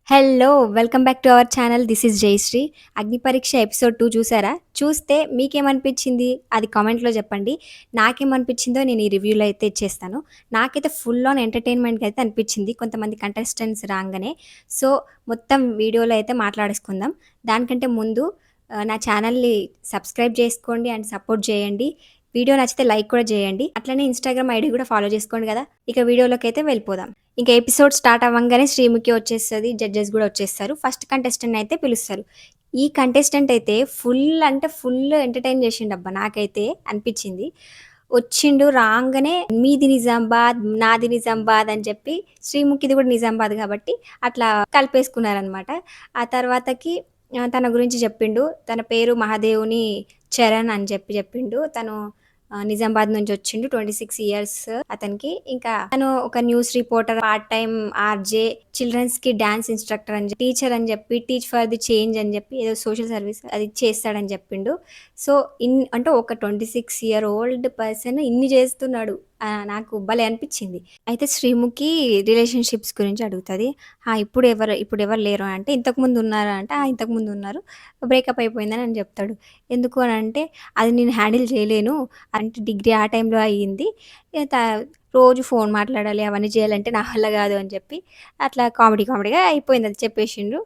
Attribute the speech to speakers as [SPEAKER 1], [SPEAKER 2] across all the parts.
[SPEAKER 1] Hello! Welcome back to our channel. This is Jayashree. 'Agni Pariksha' episode 2 చూసారా? చూస్తే మీకేమనిపించింది? అది కామెంట్‌లో చెప్పండి. నాకేమనిపించిందో నేను ఈ రివ్యూలో అయితే ఇచ్చేస్తాను. నాకైతే ఫుల్ ఆన్ ఎంటర్‌టైన్‌మెంట్‌గా అయితే అనిపించింది. కొంతమంది కంటెస్టెంట్స్ రాంగానే. సో, మొత్తం వీడియోలో అయితే మాట్లాడేసుకుందాం. దానికంటే ముందు నా ఛానల్‌ని సబ్స్క్రైబ్ చేసుకోండి అండ్ సపోర్ట్ చేయండి. వీడియో నచ్చితే లైక్ కూడా చేయండి. అట్లనే ఇన్‌స్టాగ్రామ్ ఐడీ కూడా ఫాలో చేసుకోండి కదా! ఇక వీడియోలోకైతే వెళ్ళిపోదాం. ఇంక ఎపిసోడ్ స్టార్ట్ అవ్వంగానే శ్రీముఖి వచ్చేస్తది. జడ్జెస్ గూడా వచ్చేస్తారు. ఫస్ట్ కంటెస్టెంట్‌ని అయితే పిలుస్తారు. ఈ కంటెస్టెంట్ అయితే ఫుల్ అంటే ఫుల్ ఎంటర్‌టైన్ చేసిండబ్బా! నాకైతే అనిపిచ్చింది. వచ్చిండు రాంగానే మీది నిజామాబాద్, నాది నిజామాబాద్ అని చెప్పి శ్రీముఖిది కూడా నిజామాబాద్ కాబట్టి అట్లా కలిపేసుకున్నారనమాట. ఆ తర్వాతకి తన గురించి చెప్పిండు. తన పేరు మహాదేవుని చరణ్ అని చెప్పి చెప్పిండు. తను నిజామాబాద్ నుంచొచ్చిండు. 26 ఇయర్స్ అతనికి. ఇంకా తను ఒక news reporter, part time RJ, చిల్డ్రన్స్‌కి డాన్స్ ఇన్‌స్ట్రక్టర్ టీచర్ అని చెప్పి, టీచ్ ఫర్ ది చేంజ్ అని చెప్పి ఏదో సోషల్ సర్వీస్ అది చేస్తాడని చెప్పిండు. సో, అంటే ఒక 26 ఇయర్ ఓల్డ్ పర్సన్ ఇన్ని చేస్తున్నాడు. నాకు భలే అనిపిచ్చింది. అయితే శ్రీముఖి రిలేషన్‌షిప్స్ గురించి అడుగుతది. ఇప్పుడెవరు లేరు అంటే, ఇంతకుముందు ఉన్నారా అంటే, ఇంతకుముందు ఉన్నారు. బ్రేకప్ అయిపోయిందని అని చెప్తాడు. ఎందుకు అనంటే, అది నేను హ్యాండిల్ చేయలేను. అంటే డిగ్రీ ఆ టైంలో అయ్యింది. ఇగ రోజు ఫోన్ మాట్లాడాలి, అవన్నీ చేయాలంటే నా వల్ల గాదు అని చెప్పి, అట్లా కామెడీగా అయిపోయింది. అది చెప్పేసిండ్రు.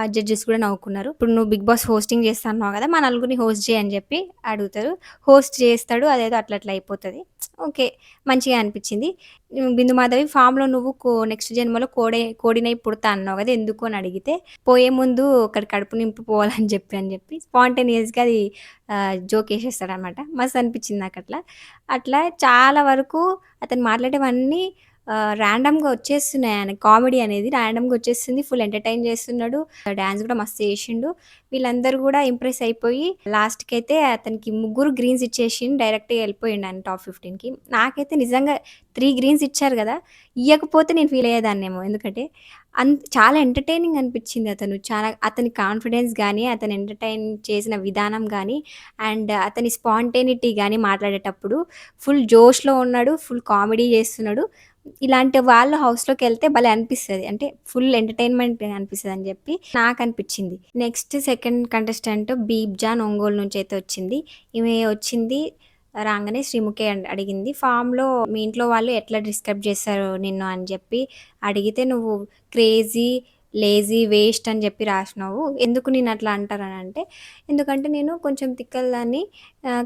[SPEAKER 1] జడ్జెస్ కూడా నవ్వుకున్నారు. ఇప్పుడు నువ్వు 'బిగ్ బాస్' హోస్టింగ్ చేస్తా అన్నావు కదా! మా నలుగురిని హోస్ట్ చెయి అని చెప్పి అడుగుతారు. హోస్ట్ చేస్తాడు. అదేదో అట్లా అయిపోతది. ఓకే. మంచిగా అనిపిచ్చింది. బిందు మాధవి ఫామ్‌లో నువ్వు నెక్స్ట్ జన్మలో కోడినై పుడతా అన్నావు గదా! ఎందుకు అని అడిగితే, పోయే ముందు ఒకడి కడుపు నింపుకోవాలని చెప్పి స్పాంటేనియస్‌గా అది జోకేసేస్తాడనమాట. మస్తు అనిపిచ్చింది నాకట్లా. అట్లా చాలా వరకు అతను మాట్లాడేవన్నీ ర్యాండమ్‌గా వచ్చేస్తున్నాయి. ఆయన కామెడీ అనేది ర్యాండమ్‌గా వచ్చేస్తుంది. ఫుల్ ఎంటర్‌టైన్ చేస్తున్నాడు. డాన్స్ గూడా మస్తు చేషిండు. వీళ్ళందరూ గూడా ఇంప్రెస్ అయిపోయి లాస్ట్‌కైతే అతనికి ముగ్గురు గ్రీన్స్ ఇచ్చేషిండు. డైరెక్ట్‌గా ఎళ్ళిపోయిండు ఆయన టాప్ 15కి. నాకైతే నిజంగా 3 గ్రీన్స్ ఇచ్చారు గదా! ఇయ్యకపోతే నేను ఫీల్ అయ్యేదాన్నేమో. ఎందుకంటే చాలా ఎంటర్‌టైనింగ్ అనిపిచ్చింది అతను. అతని కాన్ఫిడెన్స్ గాని, అతను ఎంటర్‌టైన్ చేసిన విధానం గాని, అండ్ అతని స్పాంటేనిటీ గాని మాట్లాడేటప్పుడు ఫుల్ జోష్‌లో ఉన్నాడు. ఫుల్ కామెడీ చేస్తున్నాడు. ఇలాంటి వాళ్ళు హౌస్‌లోకెళ్తే భలే అనిపిస్తది. అంటే ఫుల్ ఎంటర్‌టైన్‌మెంట్ అనిపిస్తదని జెప్పి నాకనిపిచ్చింది. నెక్స్ట్ సెకండ్ కంటెస్టెంట్ బీబ్‌జాన్ ఒంగోలు నుంచయితే వచ్చింది. ఈమె వచ్చింది రాంగానే శ్రీముఖి అడిగింది. ఫామ్‌లో మీ ఇంట్లో వాళ్ళు ఎట్లా డిస్క్రైబ్ చేస్తారు నిన్ను అని జెప్పి అడిగితే, "నువ్వు క్రేజీ, లేజీ, వేస్ట్ అని జెప్పి రాసినావు. ఎందుకు నిన్నట్లా అంటారనంటే, ఎందుకంటే నేను కొంచెం తిక్కలదాన్ని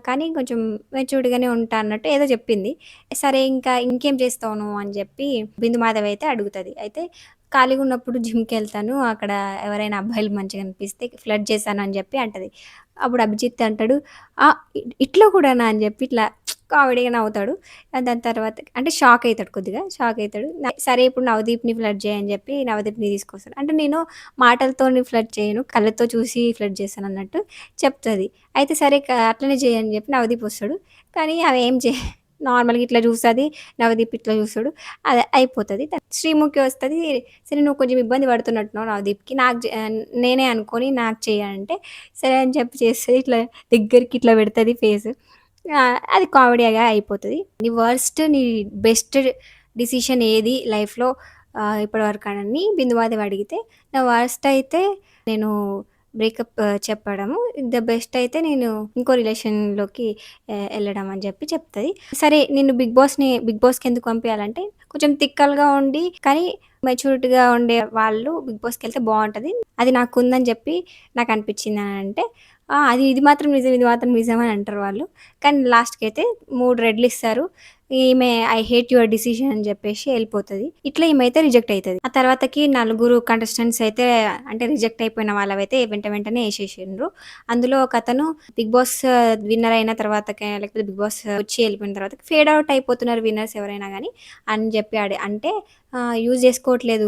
[SPEAKER 1] కానీ కొంచెం మెచ్యూర్డ్‌గానే ఉంటా అన్నట్టు ఏదో జెప్పింది. సరే ఇంకేం చేస్తావు నువ్వు అని జెప్పి బిందు మాధవి అయితే అడుగుతది. అయితే ఖాళీగున్నప్పుడు జిమ్‌కెళ్తాను. అక్కడ ఎవరైనా అబ్బాయిలు మంచిగా అనిపిస్తే ఫ్లర్ట్ చేశాను అని జెప్పి అంటది. అప్పుడు అభిజిత్ అంటాడు, ఇట్లా కూడానా అని జెప్పి ఇట్లా కామెడీగా నవ్వుతాడు. దాని తర్వాత అంటే షాక్ అయితాడు కొద్దిగా. షాక్ అయితాడు. సరే ఇప్పుడు నవదీప్‌ని ఫ్లర్ట్ చేయి అని జెప్పి నవదీప్‌ని తీసుకొస్తాడు. అంటే నేను మాటలతోని ఫ్లర్ట్ చేయను. కళ్ళతో చూసి ఫ్లర్ట్ చేశానన్నట్టు చెప్తది. అయితే సరే అట్లనే చెయ్యి అని జెప్పి నవదీప్ వస్తాడు. కానీ ఆమె ఏం నార్మల్‌గా ఇట్లా చూస్తది. నవదీప్ ఇట్లా చూస్తాడు. అదే అయిపోతది. శ్రీముఖి వస్తది. సరే నువ్వు కొంచెం ఇబ్బంది పడుతున్నట్టున్నావు నవదీప్‌కి. నేనే అనుకోని నాకు చెయ్యి అంటే, సరే అని చెప్పి చేస్తది. ఇట్లా దగ్గరికి ఇట్లా పెడతది ఫేసు. అది కామెడీగా అయిపోతది. నీ బెస్ట్ డిసిషన్ ఏది లైఫ్‌లో ఇప్పటివరకు అని బిందు మాధవి అడిగితే, నా వర్స్ట్ అయితే నేను బ్రేకప్ చెప్పడము. బెస్ట్ అయితే నేను ఇంకో రిలేషన్‌లోకి ఎళ్ళడం అని చెప్పి చెప్తది. సరే నిన్ను బిగ్ బాస్‌కి ఎందుకు పంపియాలంటే, కొంచెం తిక్కలుగా ఉండి కానీ మెచ్యూరిటీగా ఉండే వాళ్ళు బిగ్ బాస్‌కెళ్తే బావుంటది. అది నాకుందని చెప్పి నాకనిపించిందనంటే, ఇది మాత్రం నిజం అని అంటారు వాళ్ళు. కానీ లాస్ట్‌కైతే 3 రెడ్లిస్తారు. ఈమె ఐ హేట్ యువర్ డిసిషన్ అని జెప్పేసి ఎళ్ళిపోతది. ఇట్లా ఈమైతే రిజెక్ట్ అయితది. ఆ తర్వాతకి నలుగురు కంటెస్టెంట్స్ అయితే అంటే రిజెక్ట్ అయిపోయిన వాళ్ళవైతే వెంటనే ఏసేసిండ్రు. అందులో ఒకతను బిగ్ బాస్ విన్నర్ అయిన తర్వాతకే లేకపోతే బిగ్ బాస్ వచ్చి ఎళ్ళిపోయిన తర్వాత ఫేడ్ ఔట్ అయిపోతున్నారు విన్నర్స్ ఎవరైనా గాని అని జెప్పి అంటే యూజ్ జేసుకోవట్లేదు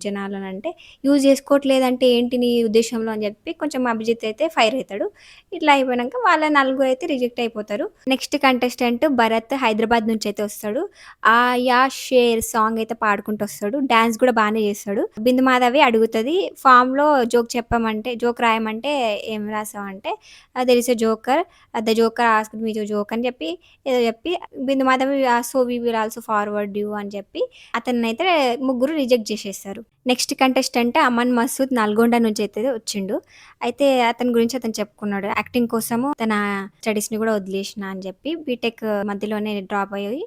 [SPEAKER 1] జనాలనంటే, యూజ్ జేసుకోవట్లేదంటే ఏంటి నీ ఉద్దేశంలో అని జెప్పి కొంచెం అభిజిత్ అయితే ఫైర్ అయితాడు. ఇట్లా అయిపోయినంక వాళ్ళ నలుగురైతే రిజెక్ట్ అయిపోతారు. నెక్స్ట్ కంటెస్టెంట్ భరత్ హైదరాబాద్ నుంచయితే వస్తాడు. 'ఆయా షేర్' సాంగ్ అయితే పాడుకుంటూ వస్తాడు. డాన్స్ గూడా బానే చేస్తాడు. బిందు మాధవి అడుగుతది ఫామ్‌లో జోక్ రాయమంటే ఏం రాసావంటే, 'there is a joker. The joker asked me to joke' అని చెప్పి ఏదో చెప్పి Bindu Madhavi so we will also forward you అని చెప్పి అతన్నయితే ముగ్గురు రిజెక్ట్ చేసేస్తారు. నెక్స్ట్ కంటెస్టెంట్ అమన్ మసూద్ నల్గొండ నుంచయితే వచ్చిండు. అయితే అతని గురించి అతను చెప్పుకున్నాడు. యాక్టింగ్ కోసము తన స్టడీస్‌ని గూడా వదిలేషినా అని జెప్పి, బీటెక్ మధ్యలోనే డ్రాప్ అయ్యి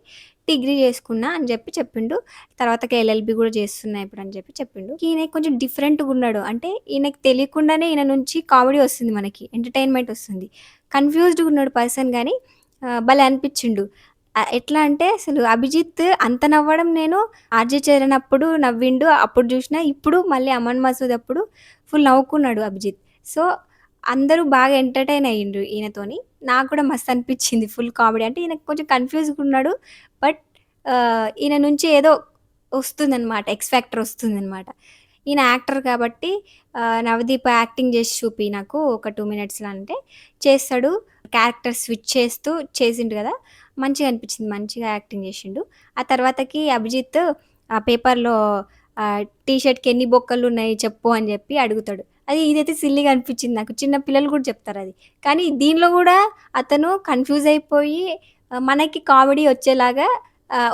[SPEAKER 1] డిగ్రీ జేసుకున్నా అని జెప్పి చెప్పిండు. తర్వాతకి ఎల్ఎల్‌బీ గూడా జేస్తున్నా ఇప్పుడని జెప్పి చెప్పిండు. ఈయన కొంచెం డిఫరెంట్‌గున్నాడు. అంటే ఈయనకి తెలియకుండానే ఈయన నుంచి కామెడీ వస్తుంది మనకి. ఎంటర్‌టైన్‌మెంట్ వస్తుంది. కన్‌ఫ్యూజ్డ్‌గున్నాడు పర్సన్ గానీ భలే అనిపిచ్చిండు. ఎట్లా అంటే అసలు అభిజిత్ అంత నవ్వడం నేను 'ఆర్‌జే చరణ్' అప్పుడు నవ్విండు. అప్పుడు జూషినా. ఇప్పుడు మళ్ళీ 'అమన్ మసూద్' అప్పుడు ఫుల్ నవ్వుకున్నాడు అభిజిత్. సో, అందరూ బాగా ఎంటర్‌టైన్ అయ్యిండ్రు ఈయనతోని. నాకు కూడా మస్తు అనిపిచ్చింది ఫుల్ కామెడీ. అంటే ఈయన కొంచెం కన్‌ఫ్యూజ్‌గున్నాడు. బట్ ఈయన నుంచి ఏదో వస్తుందనమాట. ఎక్స్ ఫ్యాక్టర్ వస్తుందనమాట. ఈయన యాక్టర్ కాబట్టి 'నవదీప్' యాక్టింగ్ జేసి చూపి నాకు ఒక 2 మినిట్స్‌లో అంటే చేస్తాడు. క్యారెక్టర్ స్విచ్ చేస్తూ చేసిండు గదా! మంచిగా అనిపిచ్చింది. మంచిగా యాక్టింగ్ జేషిండు. ఆ తర్వాతకి అభిజిత్ పేపర్‌లో టీ షర్ట్‌కి ఎన్ని బొక్కలున్నాయి చెప్పు అని జెప్పి అడుగుతాడు. ఇదైతే సిల్లీగా అనిపిచ్చింది నాకు. చిన్న పిల్లలు గూడా చెప్తారది. కానీ దీనిలో గూడా అతను కన్‌ఫ్యూజ్ అయిపోయి మనకి కామెడీ వచ్చేలాగా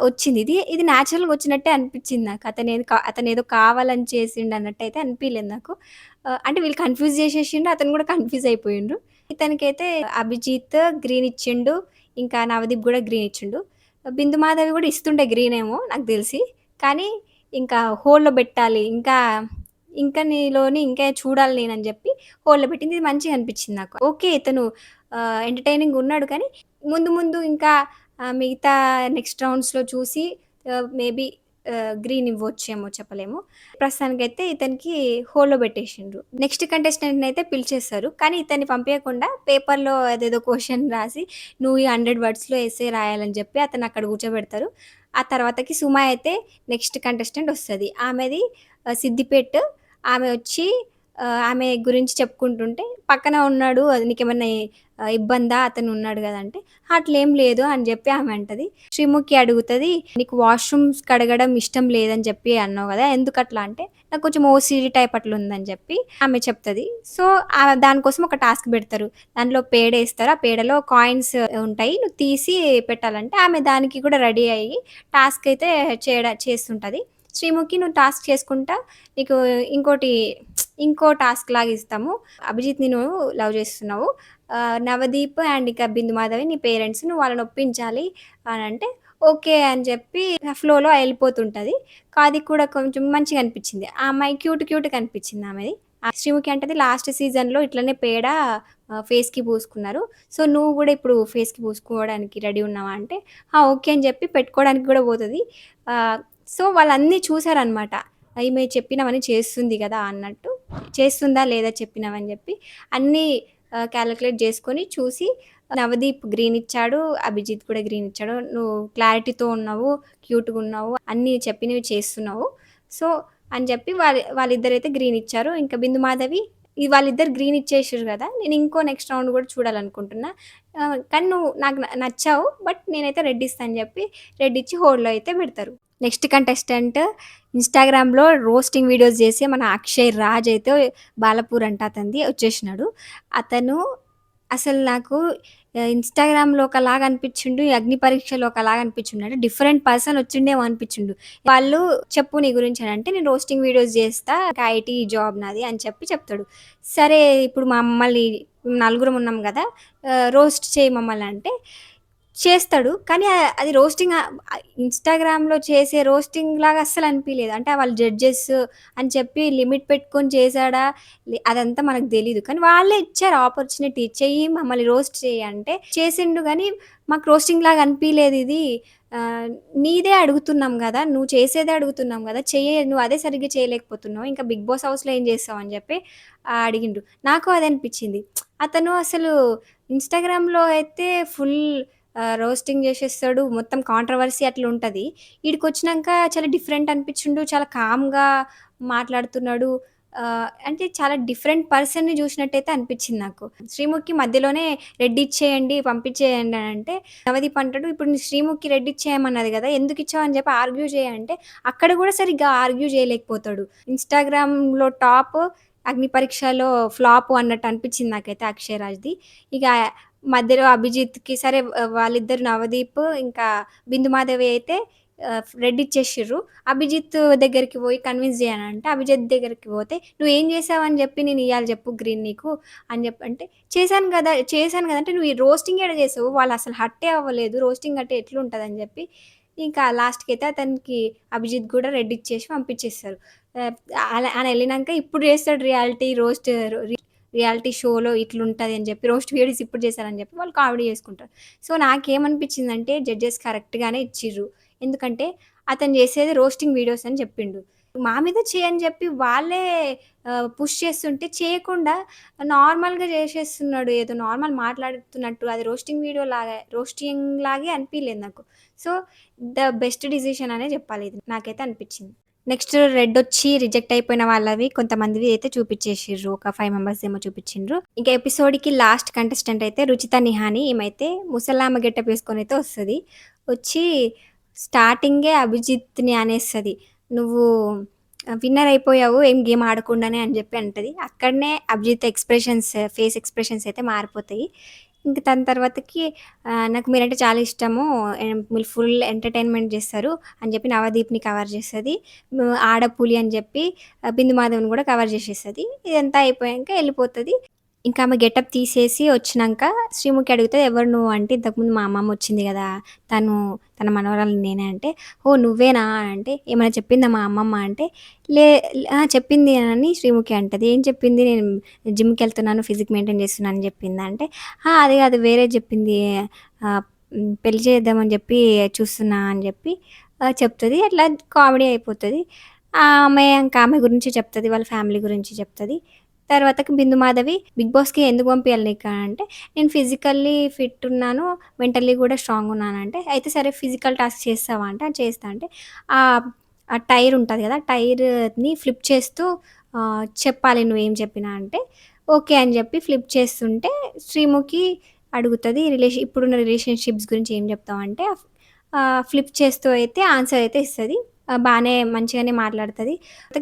[SPEAKER 1] వచ్చింది. ఇది నేచురల్‌గా వచ్చినట్టే అనిపిచ్చింది నాకు. అతనేదో కావాలని చేసిండన్నట్టయితే అనిపియలేదు నాకు. అంటే వీళ్ళు కన్‌ఫ్యూజ్ జేసేషిండు. అతను గూడా కన్‌ఫ్యూజ్ అయిపోయిండు. ఇతనికైతే అభిజిత్ గ్రీన్ ఇచ్చిండు. ఇంకా నవదీప్ గూడా గ్రీన్ ఇచ్చిండు. బిందు మాధవి గూడా ఇస్తుండే గ్రీనేమో నాకు దెలిసి. కానీ ఇంకా హోల్డ్‌లో బెట్టాలి. ఇంకా నీలోని ఇంకా చూడాలి నేనని జెప్పి హోల్డ్‌లో పెట్టింది. ఇది మంచిగా అనిపిచ్చింది నాకు. ఓకే. ఇతను ఎంటర్‌టైనింగ్ ఉన్నాడు కానీ ముందు ముందు ఇంకా మిగతా నెక్స్ట్ రౌండ్స్‌లో చూసి మేబీ గ్రీన్ ఇవ్వొచ్చేమో చెప్పలేము. ప్రస్తుతానికైతే ఇతనికి హోల్డ్‌లో పెట్టేషిండ్రు. నెక్స్ట్ కంటెస్టెంట్‌నయితే పిలిచేస్తారు. కానీ ఇతన్ని పంపియకుండా పేపర్‌లో అదేదో క్వెషన్ రాసి నువ్వు ఈ 100 వర్డ్స్‌లో ఎస్సే రాయాలని జెప్పి అతన్నక్కడ కూర్చోబెడతారు. ఆ తర్వాతకి సుమ అయితే నెక్స్ట్ కంటెస్టెంట్ ఒస్తది. ఆమెది సిద్దిపేట్. ఆమె వచ్చి ఆమె గురించి చెప్పుకుంటుంటే పక్కన ఉన్నాడు అది నీకేమన్నా ఇబ్బందా? అతనున్నాడు గదా! అంటే అట్లేం లేదు అని జెప్పి ఆమె అంటది. శ్రీముఖి అడుగుతది, "నీకు వాష్‌రూమ్స్ కడగడం ఇష్టం లేదని చెప్పి అన్నావు గదా! ఎందుకట్లా?" అంటే, "నాకు కొంచెం ఓసీడీ టైప్ అట్లుందని" జెప్పి ఆమె చెప్తది. సో, దానికోసం ఒక టాస్క్ బెడతారు. దాంట్లో పేడేస్తారు. ఆ పేడలో కాయిన్స్ ఉంటాయి. నువ్వు తీసి పెట్టాలంటే, ఆమె దానికి కూడా రెడీ అయ్యి టాస్క్ అయితే చేస్తుంటది. శ్రీముఖి నువ్వు టాస్క్ చేసుకుంటా నీకు ఇంకోటి ఇంకో టాస్క్ లాగా ఇస్తాము. అభిజిత్‌ని నువ్వు లవ్ చేస్తున్నావు. నవదీప్ అండ్ ఇక బిందు మాధవి నీ పేరెంట్స్ నువ్వు వాళ్ళని ఒప్పించాలి అనంటే, ఓకే అని చెప్పి ఫ్లోలో ఎళ్ళిపోతుంటది. అది కూడా కొంచెం మంచిగా అనిపిచ్చింది. ఆ అమ్మాయి క్యూట్‌గా అనిపిచ్చింది ఆమెది. శ్రీముఖి అంటది లాస్ట్ సీజన్‌లో ఇట్లనే పేడ ఫేస్‌కి పూసుకున్నారు. సో, నువ్వు గూడా ఇప్పుడు ఫేస్‌కి పూసుకోవడానికి రెడీ ఉన్నావా? అంటే, ఆ! ఓకే అని చెప్పి పెట్టుకోవడానికి గూడా పోతది. ఆహ్, సో, వాళ్ళన్నీ చూసారనమాట. ఈమె చెప్పినవన్నీ చేస్తుంది గదా! అన్నట్టు. చేస్తుందా లేదా చెప్పినవని జెప్పి అన్నీ కాలిక్యులేట్ జేసుకొని చూసి నవదీప్ గ్రీన్ ఇచ్చాడు. అభిజిత్ కూడా గ్రీన్ ఇచ్చాడు. నువ్వు క్లారిటీతో ఉన్నావు, క్యూట్‌గున్నావు, అన్నీ చెప్పినవి చేస్తున్నావు. సో, అని జెప్పి వాళ్ళిద్దరైతే గ్రీన్ ఇచ్చారు. ఇంకా బిందు మాధవి వాళ్ళిద్దరు గ్రీన్ ఇచ్చేసిర్రు గదా! నేను ఇంకో నెక్స్ట్ రౌండ్ గూడా చూడాలనుకుంటున్నా. కానీ నువ్వు నాకు నచ్చావు. బట్ నేనైతే రెడ్ ఇస్తా అని జెప్పి రెడ్ ఇచ్చి హోల్డ్‌లో అయితే బెడతారు. నెక్స్ట్ కంటెస్టెంట్ ఇన్‌స్టాగ్రామ్‌లో రోస్టింగ్ వీడియోస్ జేసే మన అక్షయ్ రాజ్ అయితే బాలపూర్ అంట అతనిది వచ్చేసినాడు. అతను అసలు నాకు ఇన్‌స్టాగ్రామ్‌లో ఒకలాగా అనిపిచ్చిండు. ఈ అగ్ని పరీక్షలో ఒకలాగా అనిపిచ్చిండు. అంటే డిఫరెంట్ పర్సన్ వచ్చిండేమో అనిపిచ్చిండు. వాళ్ళు చెప్పు నీ గురించి అని అంటే నేను రోస్టింగ్ వీడియోస్ జేస్తా. ఐటీ జాబ్ నాది అని చెప్పి చెప్తాడు. సరే ఇప్పుడు మమ్మల్ని నలుగురం ఉన్నాం గదా! రోస్ట్ చేయి మమ్మల్ని అంటే చేస్తాడు. కానీ అది రోస్టింగ్ ఇన్‌స్టాగ్రామ్‌లో చేసే రోస్టింగ్ లాగా అస్సలు అనిపియలేదు. అంటే వాళ్ళు జడ్జెస్ అని చెప్పి లిమిట్ పెట్టుకొని చేసాడా? అదంతా మనకు తెలీదు. కానీ వాళ్ళే ఇచ్చారు ఆపర్చునిటీ. చెయ్యి మమ్మల్ని రోస్ట్ చెయ్యి అంటే చేసిండు గానీ మాకు రోస్టింగ్ లాగా అనిపియలేదు ఇది. ఆహ్, నీదే అడుగుతున్నాం గదా! నువ్వు చేసేదే అడుగుతున్నాం గదా! నువ్వు అదే సరిగ్గా చేయలేకపోతున్నావు. ఇంకా 'బిగ్ బాస్' హౌస్‌లో ఏం చేస్తావు అని చెప్పి అడిగిండు. నాకు అదే అనిపిచ్చింది. అతను అసలు ఇన్‌స్టాగ్రామ్‌లో అయితే ఫుల్ రోస్టింగ్ జేసేస్తాడు. మొత్తం కాంట్రోవర్సీ అట్లుంటది. ఈడికొచ్చినంక చాలా డిఫరెంట్ అనిపిచ్చిండు. చాలా కామ్‌గా మాట్లాడుతున్నాడు. అంటే చాలా డిఫరెంట్ పర్సన్‌ని జూసినట్టయితే అనిపిచ్చింది నాకు. శ్రీముఖి మధ్యలోనే రెడ్ ఇచ్చేయండి, పంపించేయండి అనంటే, నవదీప్ అంటాడు, "ఇప్పుడు నీ శ్రీముఖి రెడ్ ఇచ్చేయమన్నది గదా! ఎందుకిచ్చావు?" అని జెప్పి ఆర్గ్యూ చేయంటే, అక్కడ గూడా సరిగ్గా ఆర్గ్యూ జేయలేకపోతాడు. ఇన్‌స్టాగ్రామ్‌లో టాప్, అగ్ని పరీక్షలో ఫ్లాపు అన్నట్టు అనిపిచ్చింది నాకైతే అక్షయ్ రాజ్‌ది. ఇక మధ్యలో అభిజిత్‌కి సరే వాళ్ళిద్దరు నవదీప్ ఇంకా బిందు మాధవి అయితే రెడ్ ఇచ్చేసిర్రు. అభిజిత్ దగ్గరికి పోయి కన్విన్స్ జేయనంటే, అభిజిత్ దగ్గరికి పోతే, "నువ్వేం చేశావని జెప్పి నేనియ్యాలి జెప్పు గ్రీన్ నీకు" అని జెప్పంటే, చేశాను గదా! అంటే, "నువ్వు ఈ రోస్టింగ్ ఏడ చేసావు? వాళ్ళసలు హర్టే అవ్వలేదు. రోస్టింగ్ అంటే ఎట్లుంటదని" జెప్పి, ఇంకా లాస్ట్‌కైతే అతనికి అభిజిత్ గూడా రెడ్ ఇచ్చేసి పంపించేస్తారు. ఆహ్, ఆయన ఎళ్ళినంక ఇప్పుడు చేస్తాడు రియాలిటీ షోలో ఇట్లుంటది అని జెప్పి, రోస్ట్ వీడియోస్ ఇప్పుడు చేశారని జెప్పి వాళ్ళు కామెడీ చేసుకుంటారు. సో, నాకేమనిపించిందంటే జడ్జెస్ కరెక్ట్‌గానే ఇచ్చిర్రు. ఎందుకంటే అతను చేసేది రోస్టింగ్ వీడియోస్ అని చెప్పిండు. మా మీద చెయ్యని జెప్పి వాళ్ళే పుష్ చేస్తుంటే చేయకుండా నార్మల్‌గా చేసేస్తున్నాడు. ఏదో నార్మల్ మాట్లాడుతున్నట్టు అది రోస్టింగ్ లాగే అనిపియలేదు నాకు. సో, బెస్ట్ డిసిషన్ అనే జెప్పాలి ఇది. నాకైతే అనిపిచ్చింది. నెక్స్ట్ రెడొచ్చి రిజెక్ట్ అయిపోయిన వాళ్ళవి కొంతమందివి అయితే చూపిచ్చేషిర్రు. ఒక 5 మెంబర్స్ ఏమో చూపిచ్చిండ్రు. ఇంక ఎపిసోడ్‌కి లాస్ట్ కంటెస్టెంట్ అయితే రుచిత నిహాని. ఈమైతే ముసలామె గెటప్ ఏసుకొనైతే వస్తది. వచ్చి స్టార్టింగే అభిజిత్‌ని అనేస్తది. "నువ్వు విన్నర్ అయిపోయావు ఏం గేమ్ ఆడకుండానే" అని జెప్పి అంటది. అక్కడనే అభిజిత్ ఫేస్ ఎక్స్‌ప్రెషన్స్ అయితే మారిపోతాయి. ఇంక దాని తర్వాతకి నాకు మీరంటే చాలా ఇష్టము. మీరు ఫుల్ ఎంటర్‌టైన్‌మెంట్ జేస్తారు అని జెప్పి నవదీప్‌ని కవర్ జేస్తది. ఆడపులి అని జెప్పి బిందు మాధవ్‌ని గూడా కవర్ జేసేస్తది. ఇదంతా అయిపోయాక ఎళ్ళిపోతది. ఇంకా ఆమె గెటప్ తీసేసి వచ్చినంక శ్రీముఖి అడుగుతది, "ఎవరు నువ్వు?" అంటే, "ఇంతకుముందు మా అమ్మమ్మ వచ్చింది గదా! తను తన మనవరాలిని నేనే" అంటే, "ఓహ్! నువ్వేనా?" అంటే, "ఏమైనా చెప్పిందా మా అమ్మమ్మ?" అంటే, "లే ఆ! చెప్పింది" అని శ్రీముఖి అంటది. "ఏం చెప్పింది?" "నేను జిమ్‌కెళ్తున్నాను, ఫిజిక్ మెయింటైన్ చేస్తున్నా" అని చెప్పిందా? అంటే, "ఆ! అది కాదు వేరేది చెప్పింది. పెళ్లి చేద్దామని చెప్పి చూస్తున్నా" అని చెప్పి చెప్తది. అట్లా కామెడీ అయిపోతది. ఆమె గురించి చెప్తది. వాళ్ళ ఫ్యామిలీ గురించి చెప్తది. తర్వాతకి బిందు మాధవి బిగ్ బాస్‌కి ఎందుకు పంపియాలి నీకు అంటే, నేను ఫిజికల్లీ ఫిట్ ఉన్నాను. మెంటల్లీ కూడా స్ట్రాంగ్ ఉన్నానంటే, అయితే సరే ఫిజికల్ టాస్క్ చేస్తావా అంటే, చేస్తా అంటే, ఆహ్, ఆ టైర్ ఉంటది కదా! టైర్‌ని ఫ్లిప్ చేస్తూ చెప్పాలి నువ్వేం చెప్పినా అంటే, ఓకే అని చెప్పి ఫ్లిప్ చేస్తుంటే శ్రీముఖి అడుగుతది ఇప్పుడున్న రిలేషన్‌షిప్స్ గురించి ఏం చెప్తావు అంటే, ఫ్లిప్ చేస్తూ అయితే ఆన్సర్ అయితే ఇస్తది. బానే మంచిగానే మాట్లాడుతది.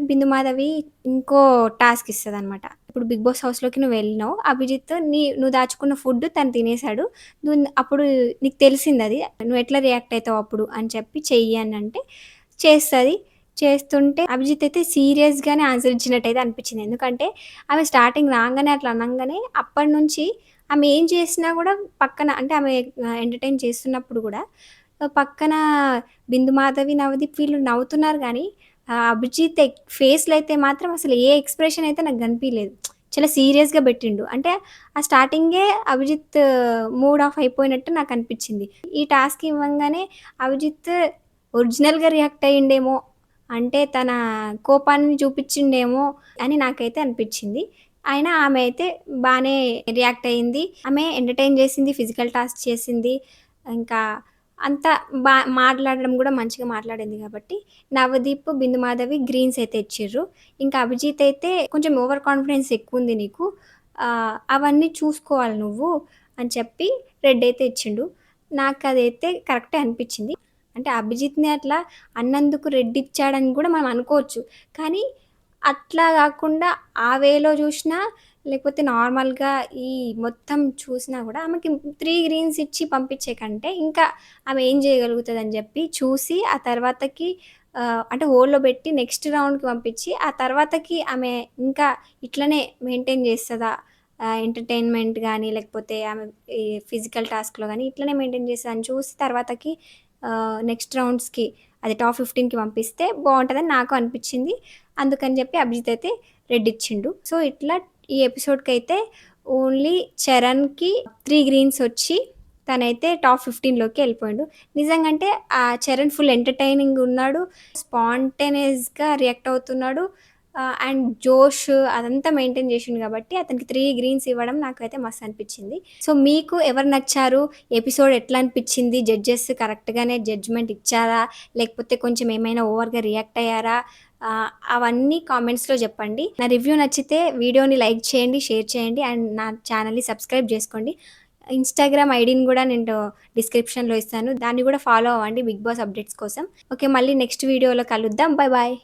[SPEAKER 1] బిందు మాధవి ఇంకో టాస్క్ ఇస్తదనమాట. ఇప్పుడు 'బిగ్ బాస్' హౌస్‌లోకి నువ్వెళ్ళినావు. అభిజిత్ నువ్వు దాచుకున్న ఫుడ్ తను తినేసాడు. అప్పుడు నీకు తెలిసిందది. నువ్వెట్లా రియాక్ట్ అయితావు అప్పుడు అని చెప్పి చెయ్యి అనంటే చేస్తది. చేస్తుంటే అభిజిత్ అయితే సీరియస్‌గానే ఆన్సర్ ఇచ్చినట్టయితే అనిపిచ్చింది. ఎందుకంటే ఆమె స్టార్టింగ్ రాంగానే అట్లా అనంగానే అప్పటినుంచి ఆమె ఏం చేసినా గూడా పక్కన అంటే ఆమె ఎంటర్‌టైన్ చేస్తున్నప్పుడు గూడా పక్కన బిందు మాధవి, నవదీప్ వీళ్ళు నవ్వుతున్నారు గానీ అభిజిత్ ఫేస్‌లో అయితే మాత్రం అసలు ఏ ఎక్స్‌ప్రెషన్ అయితే నాకు గనిపియలేదు. చాలా సీరియస్‌గా బెట్టిండు. అంటే ఆ స్టార్టింగే అభిజిత్ మూడ్ ఆఫ్ అయిపోయినట్టు నాకనిపిచ్చింది. ఈ టాస్క్ ఇవ్వంగానే అభిజిత్ ఒరిజినల్‌గా రియాక్ట్ అయ్యిండేమో! అంటే తన కోపాన్ని చూపిచ్చిండేమో అని నాకైతే అనిపిచ్చింది. అయినా ఆమె అయితే బానే రియాక్ట్ అయింది. ఆమె ఎంటర్‌టైన్ జేసింది, ఫిజికల్ టాస్క్ చేసింది. ఇంకా అంతా మాట్లాడడం గూడా మంచిగా మాట్లాడింది గాబట్టి, నవదీప్, బిందు మాధవి గ్రీన్స్ అయితే ఇచ్చిర్రు. ఇంకా అభిజిత్ అయితే కొంచెం ఓవర్ కాన్ఫిడెన్స్ ఎక్కువుంది నీకు. అవన్నీ చూసుకోవాలి నువ్వు అని చెప్పి రెడ్ అయితే ఇచ్చిండు. నాకదైతే కరెక్టే అనిపిచ్చింది. అంటే అభిజిత్‌ని అట్లా అన్నందుకు రెడ్ ఇచ్చాడని గూడా మనం అనుకోవచ్చు. కానీ అట్లా గాకుండా ఆ వేలో జూషినా లేకపోతే నార్మల్‌గా ఈ మొత్తం చూసినా గూడా ఆమెకి 3 గ్రీన్స్ ఇచ్చి పంపించే కంటే, ఇంకా ఆమె ఏం జేయగలుగుతదని జెప్పి చూసి, ఆ తర్వాతకి అంటే హోల్డ్‌లో బెట్టి నెక్స్ట్ రౌండ్‌కి పంపించి, ఆ తర్వాతకి ఆమె ఇంకా ఇట్లనే మెయింటైన్ జేస్తదా? ఎంటర్‌టైన్‌మెంట్ గానీ, లేకపోతే ఆమె ఈ ఫిజికల్ టాస్క్‌లో గానీ, ఇట్లనే మెయింటైన్ చేస్తదని చూసి తర్వాతకి నెక్స్ట్ రౌండ్స్‌కి అది టాప్ 15కి పంపిస్తే బావుంటదని నాకు అనిపిచ్చింది. అందుకని జెప్పి అభిజిత్ అయితే రెడ్ ఇచ్చిండు. సో, ఇట్లా ఈ ఎపిసోడ్‌కైతే ఓన్లీ చరణ్‌కి 3 గ్రీన్స్ ఒచ్చి తనైతే టాప్ 15లోకి ఎళ్ళిపోయిండు. నిజంగంటే చరణ్ ఫుల్ ఎంటర్‌టైనింగ్ ఉన్నాడు. స్పాంటేనియస్‌గా రియాక్ట్ అవుతున్నాడు. అండ్ జోష్ అదంతా మెయింటైన్ జేషిండు గాబట్టి అతనికి 3 గ్రీన్స్ ఇవ్వడం నాకైతే మస్తు అనిపిచ్చింది. సో, మీకు ఎవరు నచ్చారు? ఎపిసోడ్ ఎట్లా అనిపిచ్చింది? జడ్జెస్ కరెక్ట్‌గానే జడ్జ్‌మెంట్ ఇచ్చారా? లేకపోతే కొంచెం ఏమైనా ఓవర్‌గా రియాక్ట్ అయ్యారా? అవన్నీ కామెంట్స్‌లో జెప్పండి. నా రివ్యూ నచ్చితే వీడియోని లైక్ చేయండి, షేర్ చేయండి అండ్ నా ఛానెల్‌ని సబ్స్క్రైబ్ జేసుకోండి. ఇన్‌స్టాగ్రామ్ ఐడీని గూడా నేను డిస్క్రిప్షన్‌లో ఇస్తాను. దాన్ని గూడా ఫాలో అవ్వండి బిగ్ బాస్ అప్డేట్స్ కోసం. ఓకే. మళ్ళీ నెక్స్ట్ వీడియోలో కలుద్దాం. Bye bye.